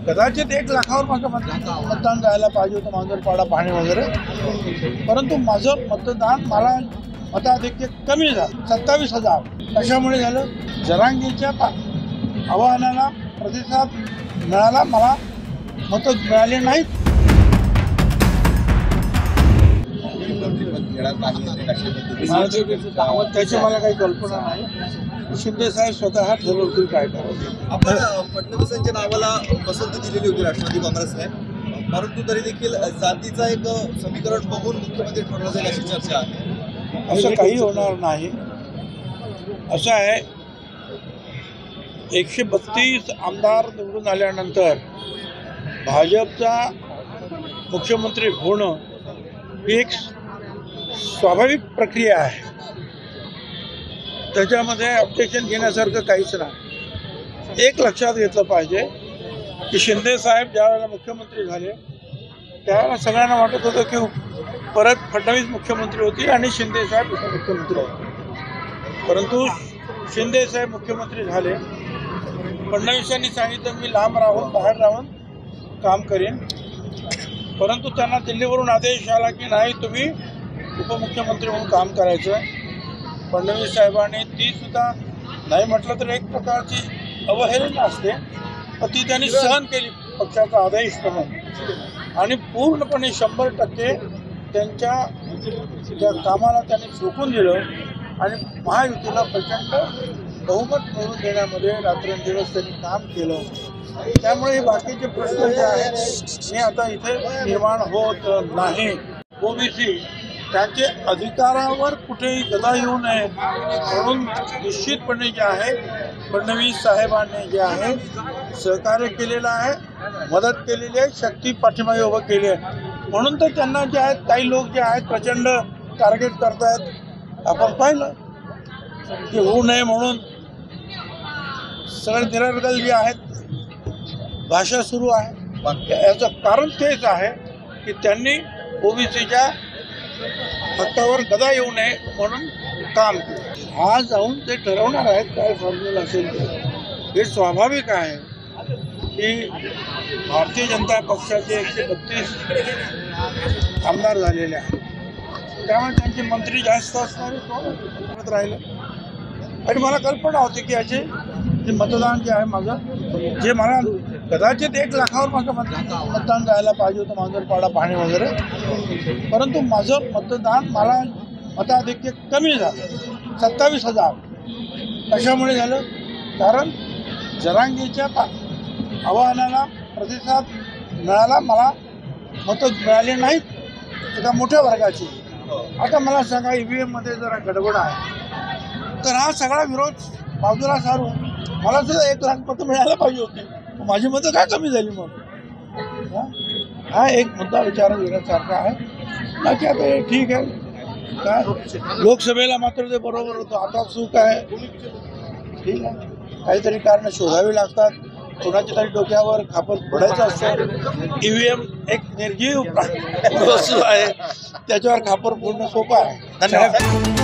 कदाचित 1 लाखावर माझं मतदान जायला पाहिजे होतं, मांजरपाडा पाहणे वगैरे, परंतु माझं मतदान मला मताधिक्य कमी झालं, 27,000. कशामुळे झालं? जरांगीच्या आवाहनाला प्रतिसाद मिळाला, मला मतं मिळाले नाहीत. त्याची मला काही कल्पना नाही. शिंदे साहेब स्वतः ठरवतील काय करायचं. आपण फडणवीसांच्या नावाला पसंती दिलेली होती राष्ट्रवादी काँग्रेसने, परंतु तरी देखील जातीचा एक समीकरण बघून मुख्यमंत्री ठरवलं जाईल अशी चर्चा आहे. असं काही होणार नाही. असं आहे, 132 आमदार निवडून आल्यानंतर भाजपचा मुख्यमंत्री होणं ही एक स्वाभाविक प्रक्रिया आहे. त्याच्यामध्ये ऑब्जेक्शन घेण्यासारखं काहीच नाही. एक लक्षात घेतलं पाहिजे की शिंदे साहेब ज्यावेळेला मुख्यमंत्री झाले त्यावेळेला सगळ्यांना वाटत होतं की परत फडणवीस मुख्यमंत्री होतील आणि शिंदे साहेब मुख्यमंत्री होतील. परंतु शिंदे साहेब मुख्यमंत्री झाले. फडणवीसांनी सांगितलं मी लांब राहून बाहेर राहून काम करेन, परंतु त्यांना दिल्लीवरून आदेश आला की नाही तुम्ही उपमुख्यमंत्री म्हणून काम करायचं. फडणवीस साहेबांनी ती सुद्धा नाही म्हटलं तर एक प्रकारची अवहेलना असते, तर ती त्यांनी सहन केली पक्षाचा आदेश म्हणून आणि पूर्णपणे 100% त्यांच्या त्या कामाला त्यांनी झोकून दिलं आणि महायुतीला प्रचंड बहुमत मिळवून देण्यामध्ये रात्रंदिवस त्यांनी काम केलं. त्यामुळे बाकीचे प्रश्न जे आहेत हे आता इथे निर्माण होत नाही. ओबीसी त्यांचे अधिकारावर कुठेही गदा येऊ नये म्हणून निश्चितपणे जे आहे फडणवीस साहेबांनी जे आहे सहकार्य केलेलं आहे, मदत केलेली आहे, शक्ती पाठीमागे उभं केली आहे. म्हणून तर त्यांना जे आहेत काही लोक जे आहेत प्रचंड टार्गेट करतायत. आपण पाहिलं की होऊ नये म्हणून सगळे निरर्गल जे आहेत भाषा सुरू आहे. याचं कारण तेच आहे की त्यांनी ओबीसीच्या हक्कावर गदा येऊ नये म्हणून काम केलं. आज जाऊन ते ठरवणार आहेत काय फॉर्म्युला असेल ते. हे स्वाभाविक आहे की भारतीय जनता पक्षाचे 132 आमदार झालेले आहेत, त्यामुळे त्यांचे मंत्री जास्त असणारे कोण राहिले. आणि मला कल्पना होती की याचे जे मतदान जे आहे माझं, जे मला कदाचित 1 लाखावर माझं मतदान जायला पाहिजे होतं, मांजरपाडा पाहणे वगैरे, परंतु माझं मतदान मला मताधिक्य कमी झालं, 27,000. कशामुळे झालं? कारण जरांगीच्या आवाहनाला प्रतिसाद मिळाला, मला मतं मिळाले नाहीत एका मोठ्या वर्गाची. आता मला सांगा EVM-मध्ये जरा गडबड आहे तर हा सगळा विरोध बाजूला सारून मला सुद्धा 1 लाख मतं मिळायला पाहिजे होती, माझी मतं काय कमी झाली मग? हा एक मुद्दा विचारात घेण्यासारखा आहे. बाकी आता हे ठीक आहे. काय लोकसभेला मात्र ते बरोबर होतं, आता चूक आहे. ठीक आहे, काहीतरी कारणं शोधावी लागतात. कोणाच्या तरी डोक्यावर खापर फोडायचं असतं. EVM एक निर्जीव वस्तू आहे, त्याच्यावर खापर फोडणं सोपं आहे. धन्यवाद.